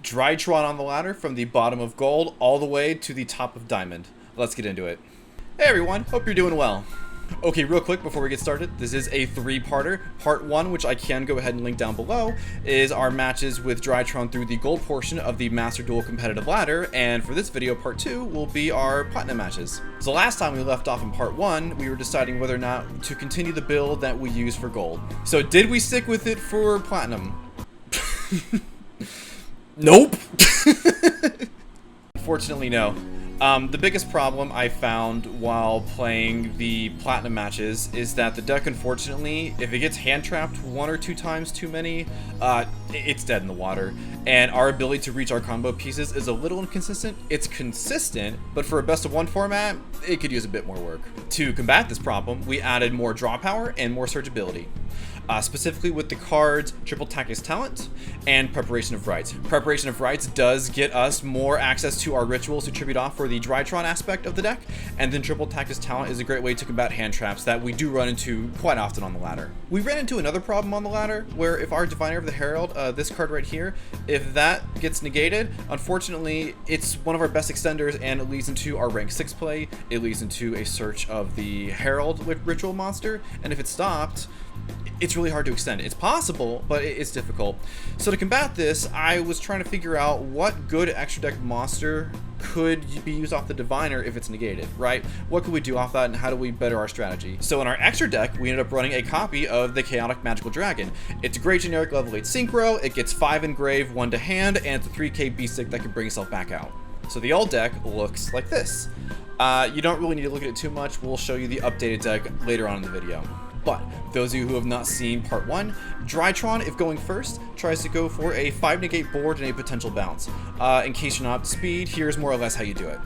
Drytron on the ladder from the bottom of gold all the way to the top of diamond. Let's get into it. Hey everyone, hope you're doing well. Okay, real quick before we get started, this is a three-parter. Part 1, which I can go ahead and link down below, is our matches with Drytron through the gold portion of the Master Duel competitive ladder, and for this video, part 2 will be our platinum matches. So last time we left off in part 1, we were deciding whether or not to continue the build that we use for gold. So did we stick with it for platinum? Nope! Unfortunately, no. The biggest problem I found while playing the platinum matches is that the deck, unfortunately, if it gets hand trapped 1 or 2 times too many, it's dead in the water. And our ability to reach our combo pieces is a little inconsistent. It's consistent, but for a best of 1 format, it could use a bit more work. To combat this problem, we added more draw power and more searchability. Specifically with the cards Triple Tactics Talent and Preparation of Rites. Preparation of Rites does get us more access to our rituals to tribute off for the Drytron aspect of the deck, and then Triple Tactics Talent is a great way to combat hand traps that we do run into quite often on the ladder. We ran into another problem on the ladder where if our Diviner of the Herald, this card right here, if that gets negated, unfortunately it's one of our best extenders and it leads into our rank 6 play, it leads into a search of the Herald ritual monster, and if it's stopped, it's really hard to extend. It's possible, but it's difficult. So to combat this, I was trying to figure out what good extra deck monster could be used off the Diviner if it's negated, right? What could we do off that and how do we better our strategy? So in our extra deck, we ended up running a copy of the Chaotic Magical Dragon. It's a great generic level 8 synchro, it gets 5 engrave, 1 to hand, and it's a 3k beast stick that can bring itself back out. So the old deck looks like this. You don't really need to look at it too much, we'll show you the updated deck later on in the video. But those of you who have not seen part 1, Drytron, if going first, tries to go for a 5 negate board and a potential bounce. In case you're not up to speed, here's more or less how you do it.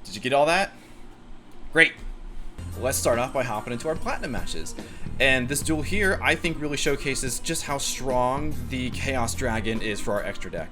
Did you get all that? Great. Let's start off by hopping into our platinum matches. And this duel here, I think, really showcases just how strong the Chaos Dragon is for our extra deck.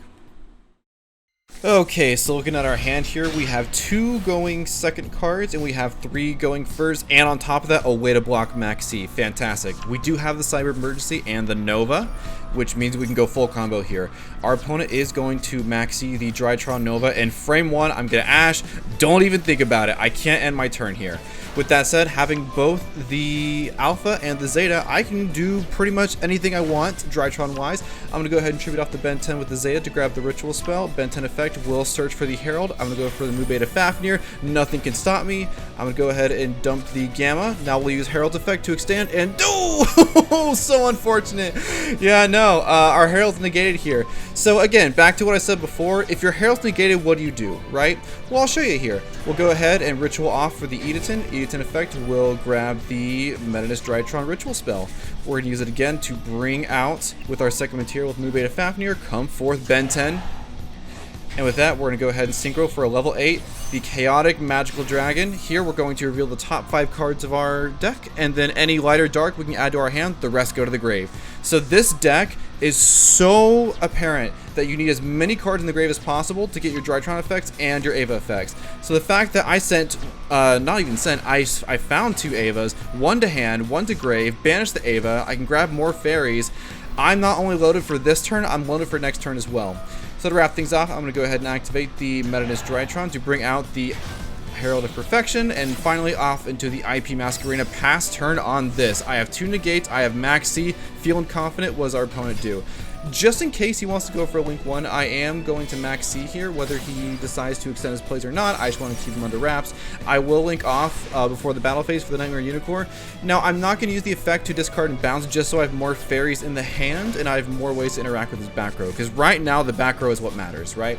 Okay, so looking at our hand here, we have 2 going second cards, and we have 3 going first, and on top of that, a way to block Maxi. Fantastic. We do have the Cyber Emergency and the Nova, which means we can go full combo here. Our opponent is going to Maxi the Drytron Nova, and frame 1, I'm going to Ash. Don't even think about it. I can't end my turn here. With that said, having both the Alpha and the Zeta, I can do pretty much anything I want, Drytron-wise. I'm going to go ahead and tribute off the Ben 10 with the Zeta to grab the Ritual spell. Ben 10 effect will search for the Herald. I'm going to go for the Mu Beta Fafnir. Nothing can stop me. I'm going to go ahead and dump the Gamma. Now we'll use Herald's effect to extend, and oh, so unfortunate. Yeah, no, our Herald's negated here. So again, back to what I said before, if your Herald's negated, what do you do, right? Well, I'll show you here. We'll go ahead and Ritual off for the Edaton. Edaton effect will grab the Metinist Drytron Ritual spell. We're going to use it again to bring out, with our second material with Mu Beta Fafnir, come forth Ben 10. And with that, we're going to go ahead and synchro for a level 8, the Chaotic Magical Dragon. Here, we're going to reveal the top 5 cards of our deck, and then any light or dark we can add to our hand, the rest go to the grave. So this deck is so apparent that you need as many cards in the grave as possible to get your Drytron effects and your Ava effects. So the fact that I sent, not even sent, I found 2 Avas, 1 to hand, 1 to grave, banished the Ava, I can grab more fairies. I'm not only loaded for this turn, I'm loaded for next turn as well. So to wrap things off, I'm going to go ahead and activate the Metinist Drytron to bring out the Herald of Perfection, and finally off into the IP Masquerena. Pass turn on this. I have 2 negates, I have Maxi, feeling confident. What does our opponent do? Just in case he wants to go for a Link 1, I am going to Maxi here, whether he decides to extend his plays or not. I just want to keep him under wraps. I will Link off before the battle phase for the Nightmare Unicorn. Now, I'm not going to use the effect to discard and bounce just so I have more fairies in the hand and I have more ways to interact with his back row, because right now the back row is what matters, right?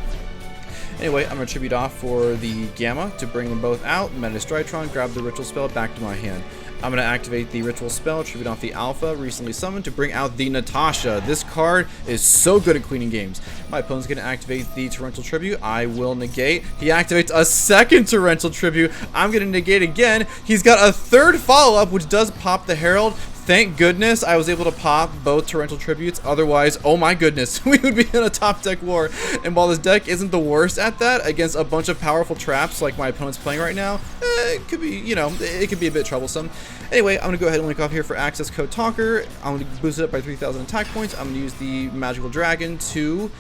Anyway, I'm going to tribute off for the Gamma to bring them both out. Metinist Drytron, grab the Ritual spell back to my hand. I'm going to activate the Ritual spell, tribute off the Alpha, recently summoned, to bring out the Natasha. This card is so good at cleaning games. My opponent's going to activate the Torrential Tribute. I will negate. He activates a second Torrential Tribute. I'm going to negate again. He's got a third follow-up, which does pop the Herald. Thank goodness I was able to pop both torrential tributes. Otherwise, oh my goodness, we would be in a top deck war. And while this deck isn't the worst at that, against a bunch of powerful traps like my opponent's playing right now, it could be, you know, it could be a bit troublesome. Anyway, I'm gonna go ahead and link off here for access code Talker. I'm gonna boost it up by 3,000 attack points. I'm gonna use the magical dragon to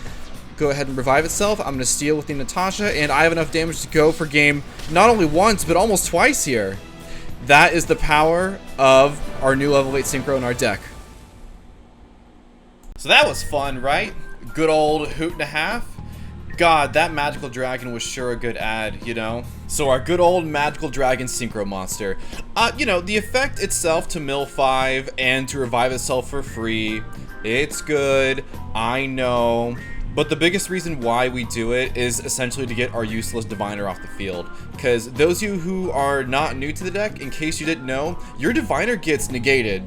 go ahead and revive itself. I'm going to steal with the Natasha, and I have enough damage to go for game not only once, but almost twice here. That is the power of our new level 8 synchro in our deck. So that was fun, right? Good old hoot and a half. God, that magical dragon was sure a good ad, you know? So our good old magical dragon synchro monster. You know, the effect itself to mill 5 and to revive itself for free, it's good, I know. But the biggest reason why we do it is essentially to get our useless diviner off the field. Because those of you who are not new to the deck, in case you didn't know, your diviner gets negated.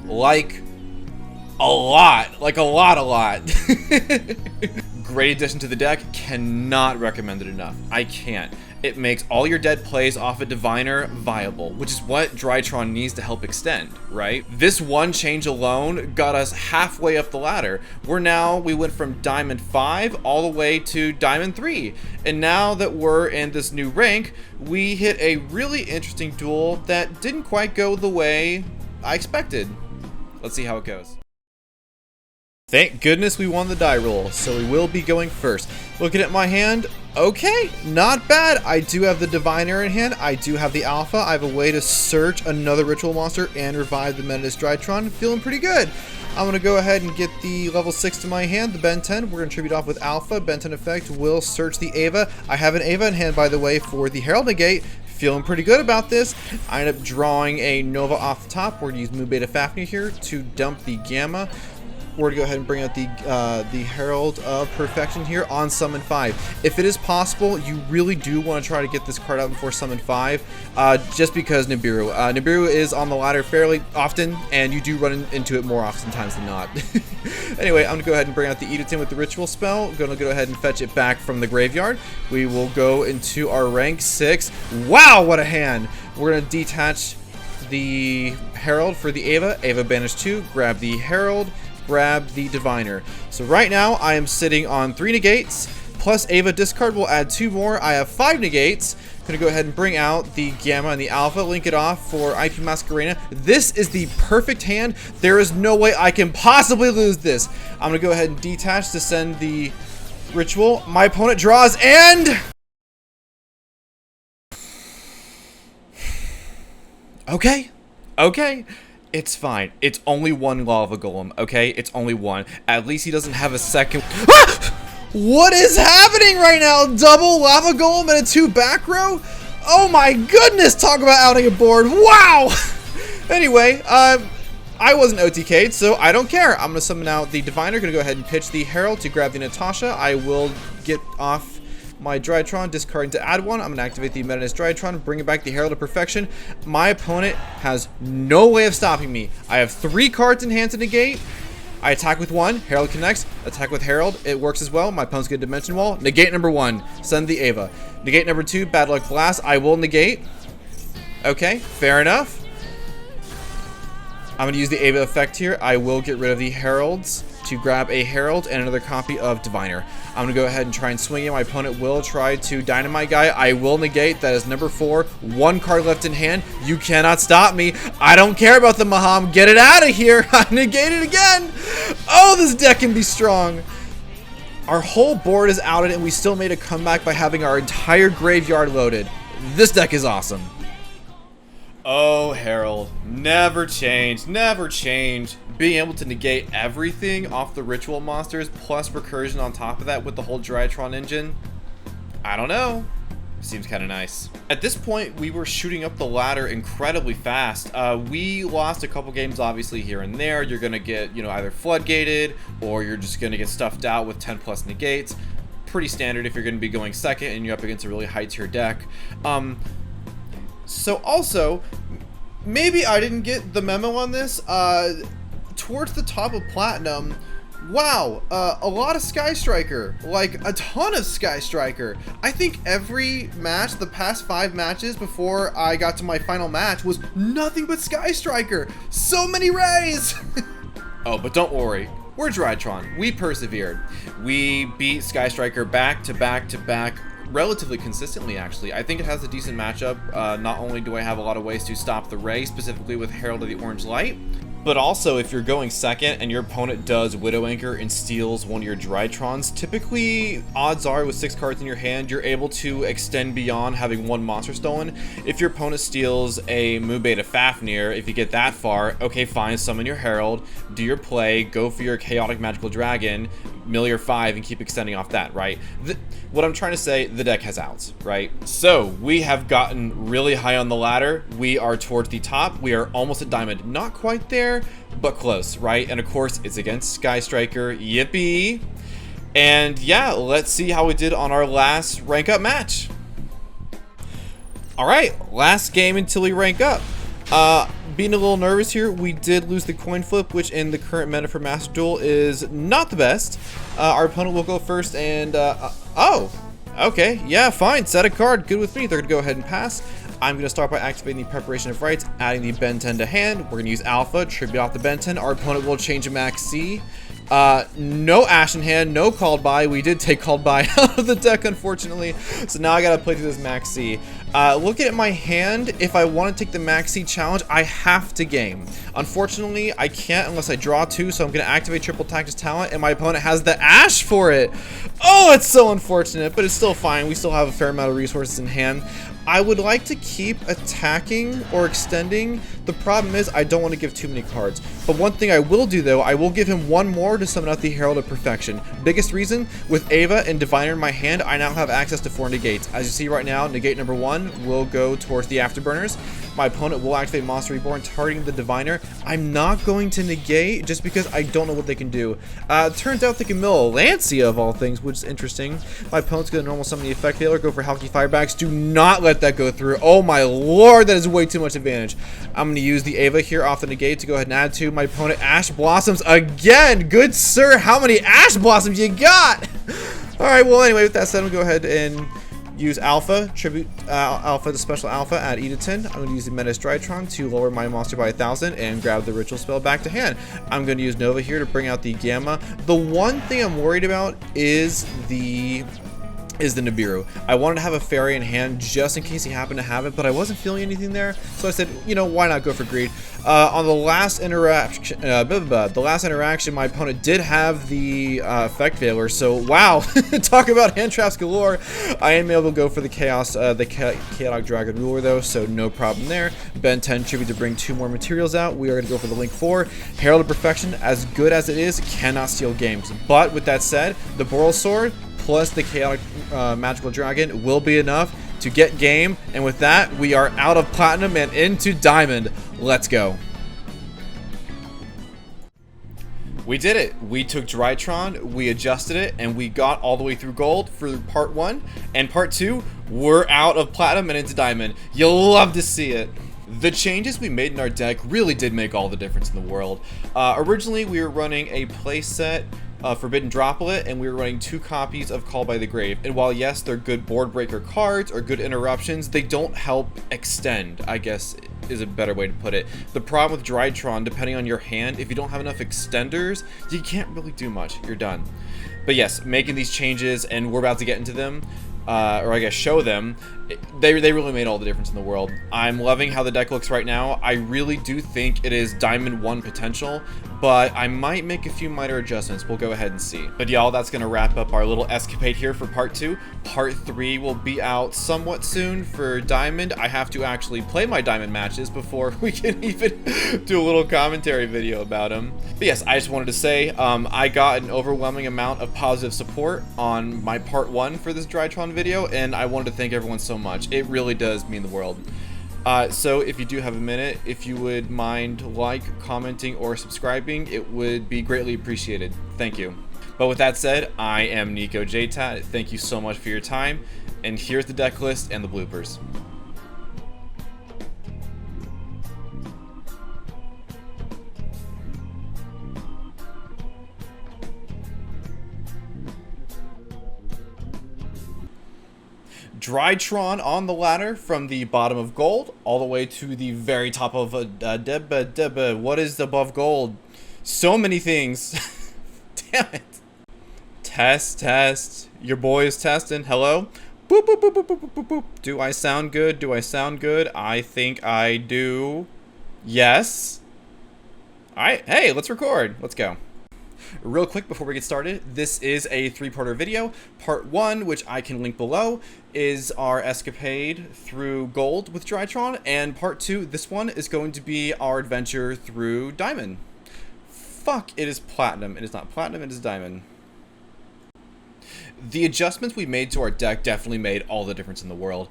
Like, a lot. Like, a lot. Great addition to the deck. Cannot recommend it enough. I can't. It makes all your dead plays off a diviner viable, which is what Drytron needs to help extend, right? This one change alone got us halfway up the ladder. We went from Diamond 5 all the way to Diamond 3. And now that we're in this new rank, we hit a really interesting duel that didn't quite go the way I expected. Let's see how it goes. Thank goodness we won the die roll, so we will be going first. Looking at my hand, okay, not bad. I do have the diviner in hand. I do have the alpha. I have a way to search another ritual monster and revive the Menace Drytron. Feeling pretty good. I'm going to go ahead and get the level 6 to my hand, the Ben 10. We're going to tribute off with alpha. Ben 10 effect will search the Ava. I have an Ava in hand, by the way, for the Herald Negate. Feeling pretty good about this. I end up drawing a Nova off the top. We're going to use Mu Beta Fafnir here to dump the Gamma. We're going to go ahead and bring out the Herald of Perfection here on Summon 5. If it is possible, you really do want to try to get this card out before Summon 5, just because Nibiru. Nibiru is on the ladder fairly often, and you do run into it more oftentimes than not. Anyway, I'm going to go ahead and bring out the Edatin with the Ritual spell. I'm going to go ahead and fetch it back from the graveyard. We will go into our rank 6. Wow, what a hand! We're going to detach the Herald for the Ava. Ava banish 2, grab the Herald, grab the diviner. So right now I am sitting on 3 negates plus Ava discard will add 2 more. I have 5 negates. Gonna go ahead and bring out the Gamma and the Alpha, link it off for IP Masquerena. This is the perfect hand. There is no way I can possibly lose this. I'm gonna go ahead and detach to send the ritual. My opponent draws and okay. It's fine. It's only one Lava Golem, okay? It's only one. At least he doesn't have a second. Ah! What is happening right now? Double Lava Golem and a 2 back row? Oh my goodness, talk about outing a board. Wow! Anyway, I wasn't OTK'd, so I don't care. I'm gonna summon out the Diviner, gonna go ahead and pitch the Herald to grab the Natasha. I will get off my Drytron, discarding to add 1. I'm going to activate the Menace Drytron, bring it back the Herald of Perfection. My opponent has no way of stopping me. I have 3 cards in hand to negate. I attack with 1, Herald connects, attack with Herald, it works as well. My opponent's get a Dimension Wall. Negate number 1, send the Ava. Negate number 2, Bad Luck Blast, I will negate. Okay, fair enough. I'm going to use the Ava effect here. I will get rid of the Heralds to grab a Herald and another copy of Diviner. I'm going to go ahead and try and swing it. My opponent will try to Dynamite Guy. I will negate. That is number 4. 1 card left in hand. You cannot stop me. I don't care about the Maham. Get it out of here. I negated again. Oh, this deck can be strong. Our whole board is outed and we still made a comeback by having our entire graveyard loaded. This deck is awesome. Oh, Herald. Never change. Never change. Being able to negate everything off the ritual monsters plus recursion on top of that with the whole Drytron engine. I don't know. Seems kind of nice. At this point, we were shooting up the ladder incredibly fast. We lost a couple games, obviously, here and there. You're going to get, you know, either floodgated or you're just going to get stuffed out with 10 plus negates. Pretty standard if you're going to be going second and you're up against a really high tier deck. So also, maybe I didn't get the memo on this. Towards the top of Platinum, Wow, a lot of Sky Striker, like a ton of Sky Striker. I think every match, the past 5 matches before I got to my final match, was nothing but Sky Striker. So many rays! Oh, but don't worry, we're Drytron. We persevered. We beat Sky Striker back to back to back, relatively consistently, actually. I think it has a decent matchup. Not only do I have a lot of ways to stop the ray, specifically with Herald of the Orange Light, but also, if you're going second and your opponent does Widow Anchor and steals one of your Drytrons, typically, odds are with 6 cards in your hand, you're able to extend beyond having 1 monster stolen. If your opponent steals a Moo Beta Fafnir, if you get that far, okay, fine, summon your Herald, do your play, go for your Chaotic Magical Dragon, mill your 5, and keep extending off that, right? What I'm trying to say, the deck has outs, right? So, we have gotten really high on the ladder. We are towards the top. We are almost at Diamond. Not quite there, but close, right? And of course, it's against Sky Striker. Yippee! And yeah, let's see how we did on our last rank up match. Alright, last game until we rank up. Being a little nervous here, we did lose the coin flip, which in the current meta for Master Duel is not the best. Our opponent will go first and, oh, okay, yeah, fine, set a card, good with me. They're gonna go ahead and pass. I'm gonna start by activating the Preparation of Rites, adding the Ben 10 to hand. We're gonna use Alpha, tribute off the Ben 10. Our opponent will change a Max C. No Ash in hand, no Called By. We did take Called By out of the deck, unfortunately. So now I gotta play through this Max C. Looking at my hand, if I want to take the Max C challenge, I have to game. Unfortunately, I can't unless I draw 2, so I'm gonna activate Triple Tactics Talent, and my opponent has the Ash for it. Oh, it's so unfortunate, but it's still fine. We still have a fair amount of resources in hand. I would like to keep attacking or extending. The problem is I don't want to give too many cards. But one thing I will do though, I will give him 1 more to summon out the Herald of Perfection. Biggest reason, with Ava and Diviner in my hand, I now have access to 4 negates. As you see right now, negate number 1 will go towards the Afterburners. My opponent will activate Monster Reborn, targeting the Diviner. I'm not going to negate just because I don't know what they can do. Turns out they can mill a Lancia of all things, which is interesting. My opponent's going to normal summon the Effect Veiler, go for Halky Firebacks. Do not let that go through. Oh my lord, that is way too much advantage. I'm going to use the Ava here off the negate to go ahead and add to my opponent. Ash Blossoms again. Good sir, how many Ash Blossoms you got? Alright, well anyway, with that said, I'm going to go ahead and use Alpha, tribute Alpha to Special Alpha, add E to 10. I'm going to use the Menace Drytron to lower my monster by 1,000 and grab the Ritual Spell back to hand. I'm going to use Nova here to bring out the Gamma. The one thing I'm worried about is the Nibiru. I wanted to have a fairy in hand just in case he happened to have it, but I wasn't feeling anything there, so I said, you know, why not go for greed? On the last interaction, my opponent did have the Effect Veiler, so wow, talk about hand traps galore. I am able to go for the Chaos, the Chaotic Dragon Ruler though, so no problem there. Ben 10 tribute to bring 2 more materials out. We are going to go for the Link 4. Herald of Perfection, as good as it is, cannot steal games. But with that said, the Boral Sword plus the Chaotic Magical Dragon will be enough to get game, and with that, we are out of Platinum and into Diamond. Let's go. We did it. We took Drytron, we adjusted it, and we got all the way through Gold for part 1, and part 2, we're out of Platinum and into Diamond. You'll love to see it. The changes we made in our deck really did make all the difference in the world. Originally, we were running a playset Forbidden Droplet, and we were running 2 copies of Call by the Grave. And while yes, they're good board breaker cards or good interruptions, they don't help extend, I guess is a better way to put it. The problem with Drytron, depending on your hand, if you don't have enough extenders, you can't really do much. You're done. But yes, making these changes, and we're about to get into them, or I guess show them, they really made all the difference in the world. I'm loving how the deck looks right now. I really do think it is Diamond 1 potential, but I might make a few minor adjustments. We'll go ahead and see. But y'all, that's going to wrap up our little escapade here for part 2. Part 3 will be out somewhat soon for Diamond. I have to actually play my Diamond matches before we can even do a little commentary video about them. But yes, I just wanted to say I got an overwhelming amount of positive support on my part 1 for this Drytron video, and I wanted to thank everyone so much. It really does mean the world. So if you do have a minute, if you would mind commenting, or subscribing, it would be greatly appreciated. Thank you. But with that said, I am Nico JTat. Thank you so much for your time, and here's the deck list and the bloopers. Drytron on the ladder from the bottom of gold all the way to the very top of what is above gold? So many things. Damn it. Test. Your boy is testing. Hello? Boop, boop, boop, boop, boop, boop, boop, boop. Do I sound good? Do I sound good? I think I do. Yes. Alright, hey, let's record. Let's go. Real quick before we get started, this is a three-parter video. Part 1, which I can link below, is our escapade through gold with Drytron, and part 2, this one, is going to be our adventure through diamond. Fuck, it is platinum. It is not platinum, it is diamond. The adjustments we made to our deck definitely made all the difference in the world.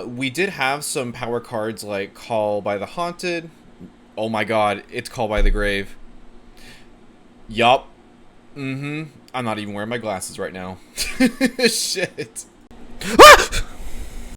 We did have some power cards like Call by the Haunted. Oh my god, it's Call by the Grave. Yup. I'm not even wearing my glasses right now. Shit. Ah!